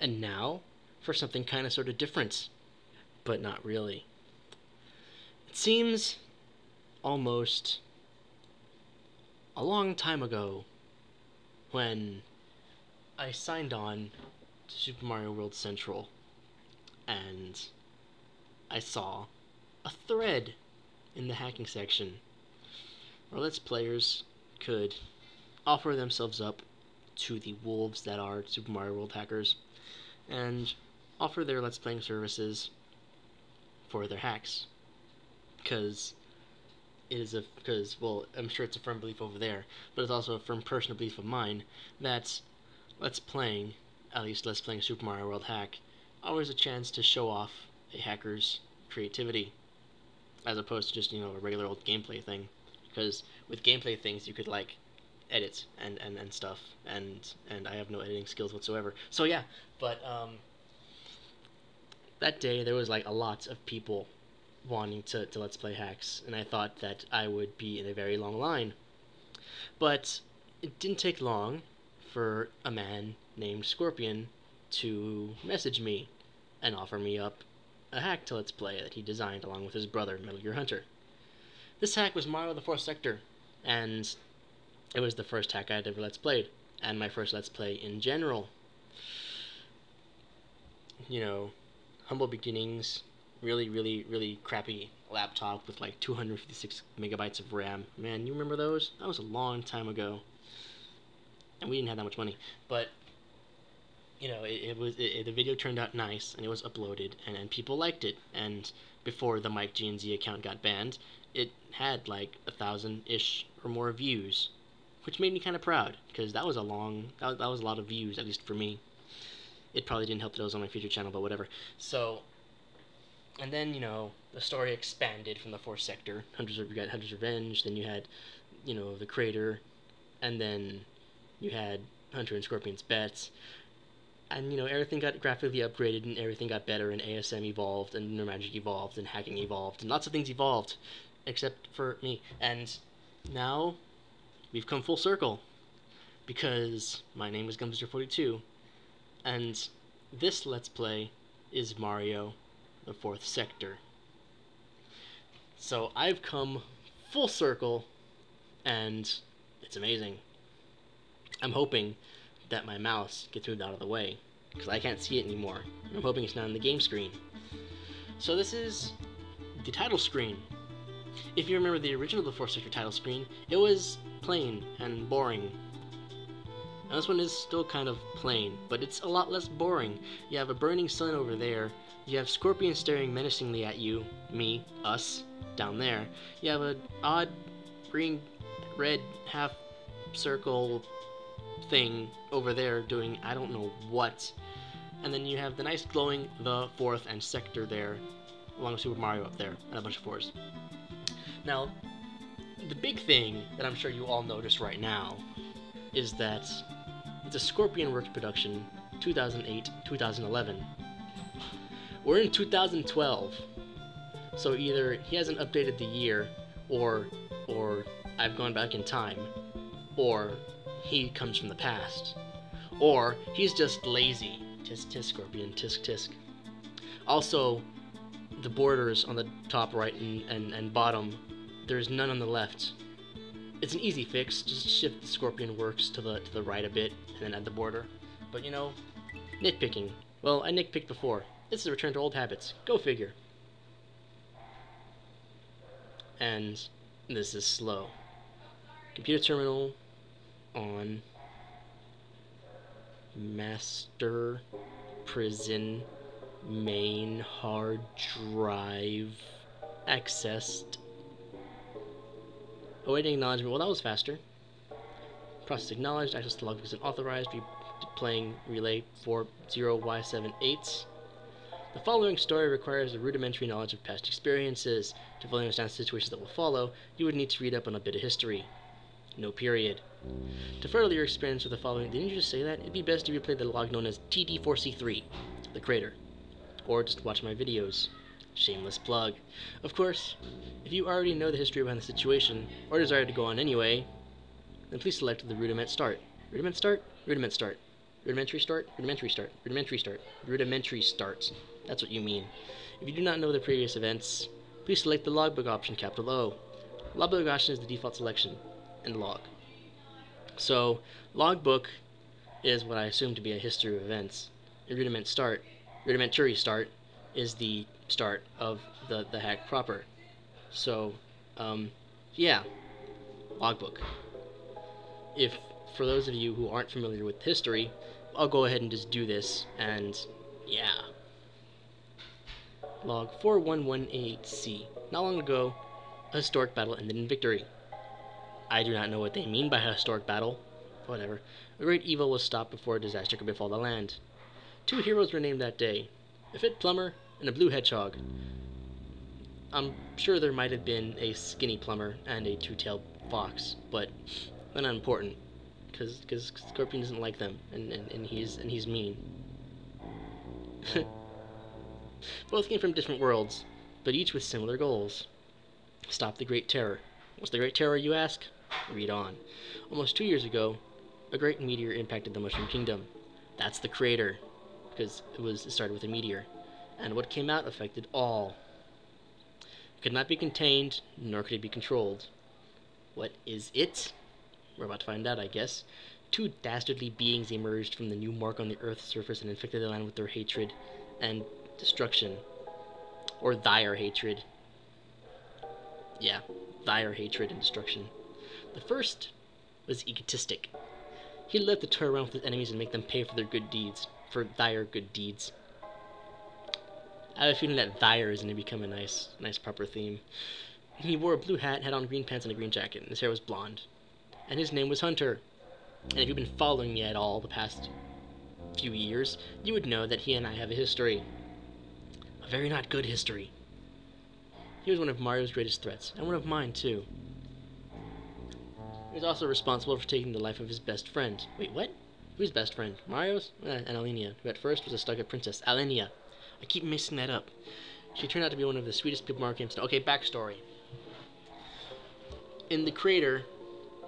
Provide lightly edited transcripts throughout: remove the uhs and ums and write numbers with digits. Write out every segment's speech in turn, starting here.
And now for something kind of sort of different, but not really. It seems almost a long time ago when I signed on to Super Mario World Central and I saw a thread in the hacking section where Let's Players could offer themselves up to the wolves that are Super Mario World hackers and offer their Let's Playing services for their hacks. Because well, I'm sure it's a firm belief over there, but it's also a firm personal belief of mine that Let's Playing, at least Let's Playing Super Mario World hack, offers a chance to show off a hacker's creativity, as opposed to just, a regular old gameplay thing. Because with gameplay things, you could, like, edit and stuff, and I have no editing skills whatsoever. So yeah, but that day there was like a lot of people wanting to Let's Play hacks, and I thought that I would be in a very long line. But it didn't take long for a man named S.C.O.R.P.I.O.N to message me and offer me up a hack to Let's Play that he designed along with his brother, metalgearhunter. This hack was Mario the Fourth Sector, and it was the first hack I had ever Let's Played, and my first Let's Play in general. Humble beginnings, really crappy laptop with like 256 megabytes of RAM. Man, you remember those? That was a long time ago. And we didn't have that much money. But, the video turned out nice, and it was uploaded, and people liked it. And before the Mike GNZ account got banned, it had like 1,000-ish or more views, which made me kind of proud, because that was a lot of views, at least for me. It probably didn't help that it was on my featured channel, but whatever. So, and then, the story expanded from the Fourth Sector. You got Hunter's Revenge, then you had, the Crater, and then you had Hunter and Scorpion's Bets, and, everything got graphically upgraded, and everything got better, and ASM evolved, and Neuromagic evolved, and hacking evolved, and lots of things evolved, except for me. And now, we've come full circle, because my name is Gumster42, and this Let's Play is Mario the Fourth Sector. So I've come full circle, and it's amazing. I'm hoping that my mouse gets moved out of the way, because I can't see it anymore. I'm hoping it's not on the game screen. So this is the title screen. If you remember the original The Fourth Sector title screen, it was plain and boring. Now this one is still kind of plain, but it's a lot less boring. You have a burning sun over there. You have Scorpion staring menacingly at you, me, us, down there. You have an odd green, red, half circle thing over there doing I don't know what. And then you have the nice glowing The Fourth and Sector there, along with Super Mario up there, and a bunch of fours. Now, the big thing that I'm sure you all noticed right now is that it's a Scorpion Works production, 2008-2011. We're in 2012, so either he hasn't updated the year, or I've gone back in time, or he comes from the past, or he's just lazy. Tisk tisk, Scorpion, tisk tisk. Also, the borders on the top right and bottom, there's none on the left. It's an easy fix, just shift the Scorpion Works to the right a bit, and then add the border. But nitpicking. Well, I nitpicked before. This is a return to old habits. Go figure. And this is slow. Computer terminal on. Master prison main hard drive accessed. Awaiting acknowledgement. Well, that was faster. Process acknowledged. Access to log is unauthorized. Playing relay 40Y78. The following story requires a rudimentary knowledge of past experiences. To fully understand the situations that will follow, you would need to read up on a bit of history. No period. To further your experience with the following, didn't you just say that? It'd be best to replay the log known as TD4C3, the crater. Or just watch my videos. Shameless plug. Of course, if you already know the history behind the situation, or desire to go on anyway, then please select the rudiment start. Rudiment start? Rudiment start. Rudimentary start? Rudimentary start. Rudimentary start. Rudimentary start. That's what you mean. If you do not know the previous events, please select the logbook option, capital O. Logbook option is the default selection in log. So, logbook is what I assume to be a history of events. And rudimentary start, is the start of the hack proper. So, yeah, logbook. If, for those of you who aren't familiar with history, I'll go ahead and just do this, and yeah. Log 4118C. Not long ago, a historic battle ended in victory. I do not know what they mean by a historic battle. Whatever. A great evil was stopped before a disaster could befall the land. 2 heroes were named that day, a fit plumber and a blue hedgehog. I'm sure there might have been a skinny plumber and a 2-tailed fox, but they're not important, because Scorpion doesn't like them, and he's mean. Both came from different worlds, but each with similar goals. Stop the Great Terror. What's the Great Terror, you ask? Read on. Almost 2 years ago, a great meteor impacted the Mushroom Kingdom. That's the crater, because it started with a meteor, and what came out affected all. It could not be contained, nor could it be controlled. What is it? We're about to find out, I guess. 2 dastardly beings emerged from the new mark on the Earth's surface and infected the land with their hatred and destruction. Or dire hatred. Yeah, dire hatred and destruction. The first was egotistic. He loved to toy around with his enemies and make them pay for their good deeds. For dire good deeds. I have a feeling that dire is going to become a nice proper theme. He wore a blue hat, had on green pants, and a green jacket, and his hair was blonde. And his name was Hunter. And if you've been following me at all the past few years, you would know that he and I have a history. A very not good history. He was one of Mario's greatest threats, and one of mine, too. He was also responsible for taking the life of his best friend. Wait, what? Whose best friend? Mario's? And Alenia, who at first was a stuck-up princess. Alenia. I keep mixing that up. She turned out to be one of the sweetest people Mario came to know. Okay, backstory. In the crater,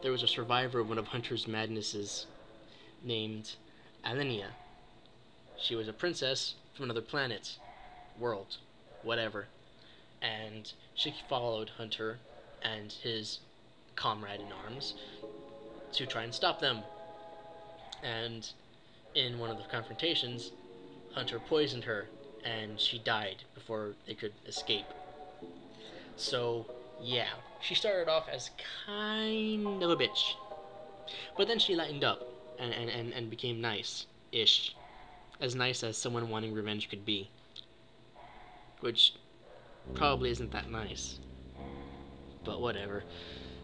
there was a survivor of one of Hunter's madnesses named Alenia. She was a princess from another planet, world, whatever. And she followed Hunter and his comrade in arms to try and stop them. And in one of the confrontations, Hunter poisoned her, and she died before they could escape. So, yeah, she started off as kind of a bitch. But then she lightened up and became nice-ish. As nice as someone wanting revenge could be. Which probably isn't that nice. But whatever.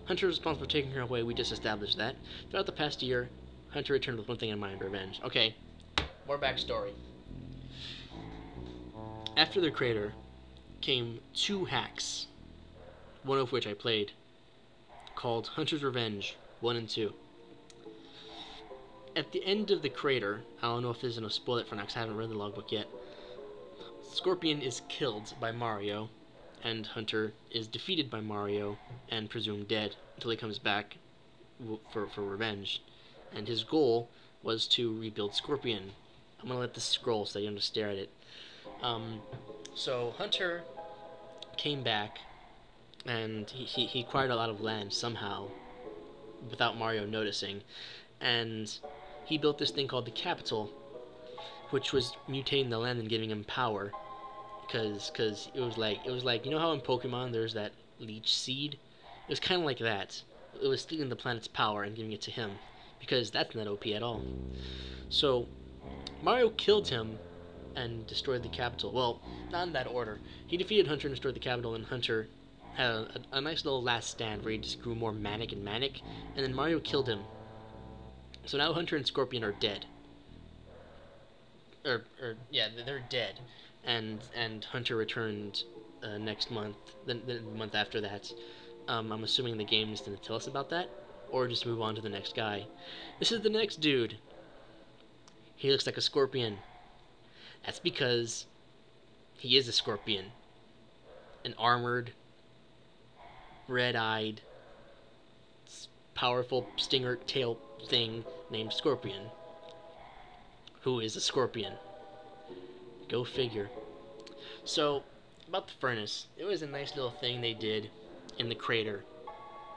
Hunter was responsible for taking her away, we just established that. Throughout the past year, Hunter returned with one thing in mind, revenge. Okay, more backstory. After the crater came 2 hacks, one of which I played, called Hunter's Revenge 1 and 2. At the end of the crater, I don't know if this is going to spoil it for now because I haven't read the logbook yet, Scorpion is killed by Mario, and Hunter is defeated by Mario and presumed dead until he comes back for revenge. And his goal was to rebuild Scorpion. I'm going to let this scroll so you don't have to stare at it. So Hunter came back, and he acquired a lot of land somehow, without Mario noticing, and he built this thing called the Capital, which was mutating the land and giving him power, because it was like you know how in Pokemon there's that leech seed? It was kind of like that. It was stealing the planet's power and giving it to him, because that's not OP at all. So Mario killed him and destroyed the capital. Well, not in that order. He defeated Hunter and destroyed the capital, and Hunter had a nice little last stand where he just grew more manic, and then Mario killed him. So now Hunter and Scorpion are dead. Yeah, they're dead. And Hunter returned next month, the month after that. I'm assuming the game is going to tell us about that, or just move on to the next guy. This is the next dude. He looks like a scorpion. That's because he is a scorpion. An armored, red-eyed, powerful stinger tail thing named Scorpion. who is a scorpion. Go figure. So, about the furnace, it was a nice little thing they did in the crater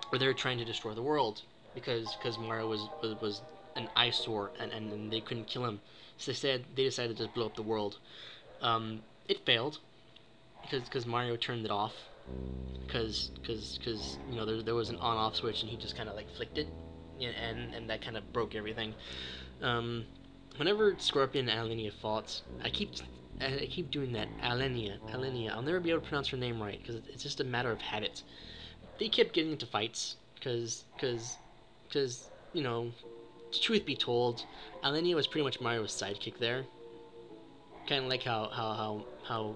where they were trying to destroy the world because Mario was an eyesore and they couldn't kill him. So they decided to just blow up the world. It failed because Mario turned it off because there was an on-off switch and he just kind of like flicked it, and that kind of broke everything. Um, Whenever Scorpion and Alenia fought, I keep doing that. Alenia. I'll never be able to pronounce her name right because it's just a matter of habit. They kept getting into fights because truth be told, Alenia was pretty much Mario's sidekick there. Kind of like how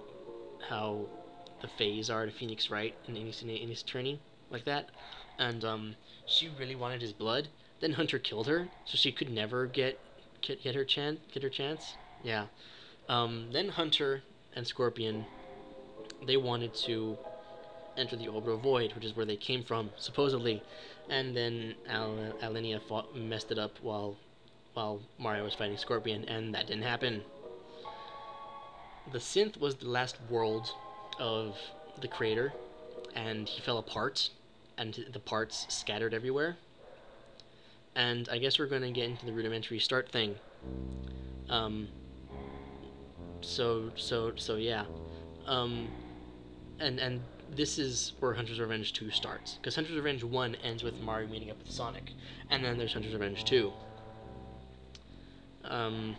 the Fays are to Phoenix Wright in Ace Attorney, like that. And she really wanted his blood. Then Hunter killed her, so she could never get her chance. Yeah. Then Hunter and Scorpion, they wanted to enter the orbital void, which is where they came from supposedly, and then Alenia messed it up while Mario was fighting Scorpion, and that didn't happen. The synth was the last world of the crater, and he fell apart, and the parts scattered everywhere. And I guess we're going to get into the rudimentary start thing. So yeah. And this is where Hunter's Revenge 2 starts, because Hunter's Revenge 1 ends with Mario meeting up with Sonic, and then there's Hunter's Revenge 2. I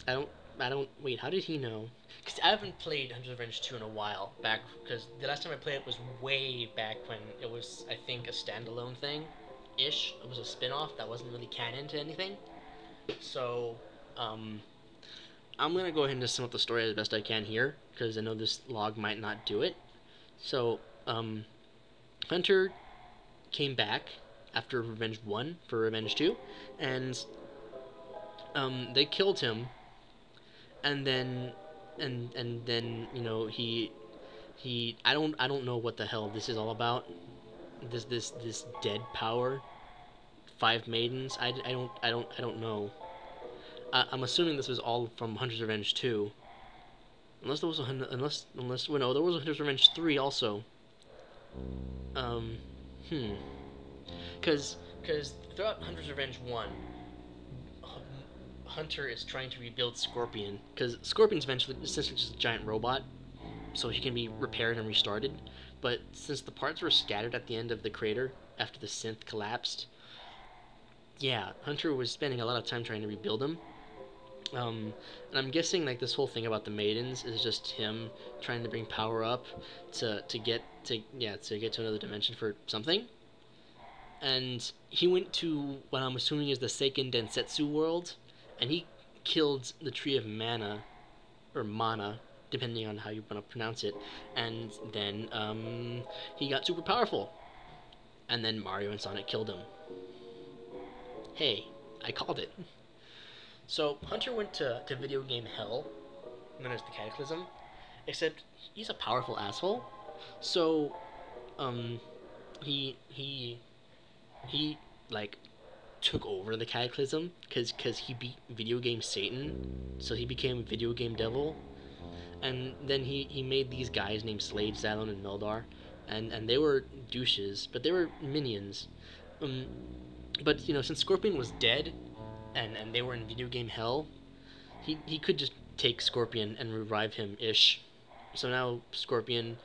don't. Wait, how did he know? Because I haven't played Hunter's Revenge 2 in a while. Because the last time I played it was way back when it was, I think, a standalone thing ish. It was a spin off that wasn't really canon to anything. So, I'm going to go ahead and just sum up the story as best I can here, because I know this log might not do it. So, Hunter came back after Revenge 1 for Revenge 2, and they killed him. And then I don't know what the hell this is all about. This dead power, 5 maidens. I don't know. I'm assuming this was all from Hunter's Revenge 2. Unless there was there was a Hunter's Revenge 3 also. Because throughout Hunter's Revenge 1, Hunter is trying to rebuild Scorpion, because Scorpion's essentially just a giant robot, so he can be repaired and restarted. But since the parts were scattered at the end of the crater after the synth collapsed, yeah, Hunter was spending a lot of time trying to rebuild him. And I'm guessing like this whole thing about the maidens is just him trying to bring power up to get to another dimension for something. And he went to what I'm assuming is the Seiken Densetsu world, and he killed the Tree of Mana, or Mana, depending on how you want to pronounce it, and then he got super powerful. And then Mario and Sonic killed him. Hey, I called it. So Hunter went to video game hell, known as the Cataclysm, except he's a powerful asshole. So, he like took over the Cataclysm because he beat video game Satan, so he became video game devil. And then he made these guys named Slade, Zalon, and Meldar, and they were douches, but they were minions. But since Scorpion was dead, and they were in video game hell, he could just take Scorpion and revive him ish. So now Scorpion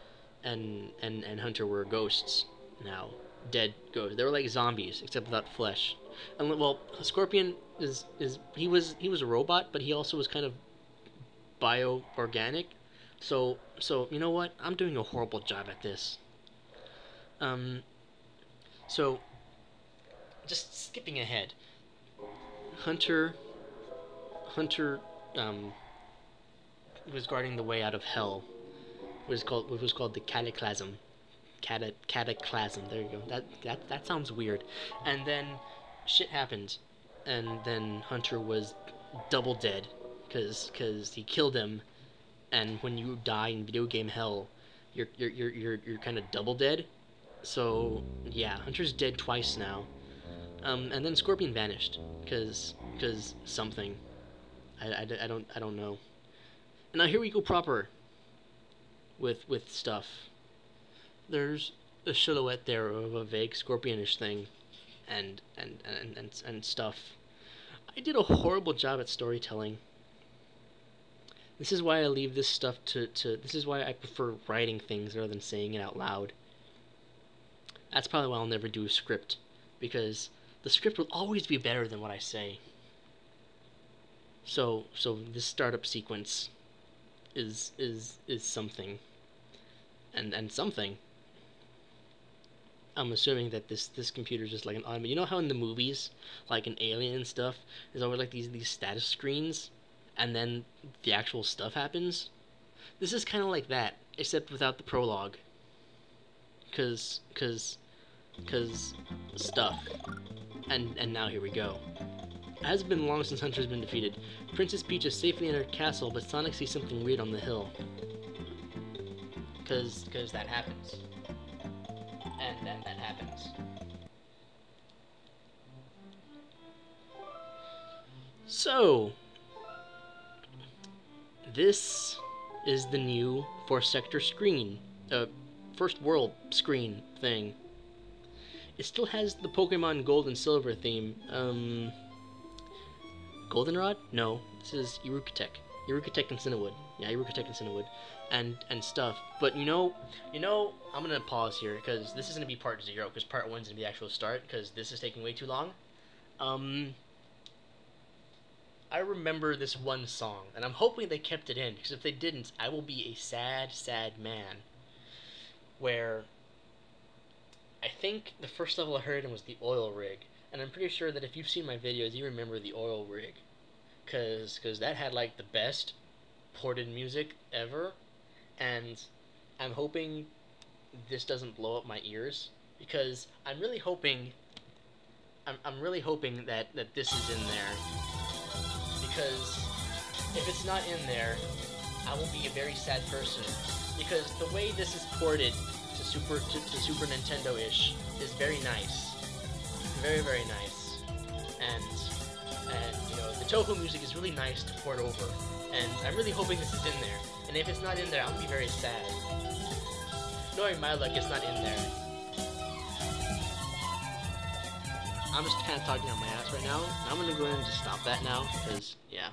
and Hunter were ghosts now. Dead ghosts. They were like zombies, except without flesh. And well, Scorpion he was a robot, but he also was kind of bio-organic. So you know what? I'm doing a horrible job at this. So just skipping ahead. Hunter was guarding the way out of hell. Which was called the Cataclysm. Cataclysm. There you go. That sounds weird. And then shit happened, and then Hunter was double dead because he killed him. And when you die in video game hell, you're kind of double dead. So yeah, Hunter's dead twice now. And then Scorpion vanished because something. I don't know. And now here we go proper with stuff. There's a silhouette there of a vague scorpionish thing, and stuff. I did a horrible job at storytelling. This is why I leave this stuff to this is why I prefer writing things rather than saying it out loud. That's probably why I'll never do a script, because the script will always be better than what I say. So this startup sequence is something, and something. I'm assuming that this computer is just like an automated. You know how in the movies, like in Alien and stuff, there's always like these status screens, and then the actual stuff happens. This is kind of like that, except without the prologue. Cause stuff. And now here we go. It has been long since Hunter's been defeated. Princess Peach has safely entered castle, but Sonic sees something weird on the hill. Cause that happens. And then that happens. So, this is the new 4th sector screen. First world screen thing. It still has the Pokemon Gold and Silver theme. Goldenrod? No, this is Irukatek. Irukatek and Cinnawood. Yeah, Irukatek and Cinnawood. And stuff. But you know, I'm gonna pause here because this is gonna be part 0, because part 1 is gonna be the actual start, because this is taking way too long. I remember this one song, and I'm hoping they kept it in, because if they didn't, I will be a sad, sad man. Where I think the first level I heard was the oil rig, and I'm pretty sure that if you've seen my videos, you remember the oil rig, cause that had like the best ported music ever, and I'm hoping this doesn't blow up my ears, because I'm really hoping that this is in there, because if it's not in there, I will be a very sad person, because the way this is ported to Super Nintendo-ish is very nice, very, very nice, and you know, the Toho music is really nice to port over, and I'm really hoping this is in there, and if it's not in there, I'll be very sad. Knowing my luck, it's not in there. I'm just kind of talking out my ass right now, and I'm gonna go ahead and just stop that now, because, yeah.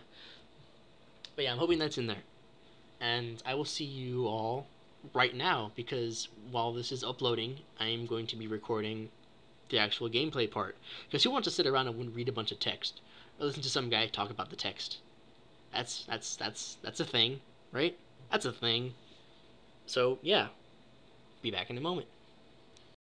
But yeah, I'm hoping that's in there, and I will see you all right now, because while this is uploading, I'm going to be recording the actual gameplay part, because who wants to sit around and read a bunch of text or listen to some guy talk about the text? That's a thing, right? That's a thing. So yeah, be back in a moment.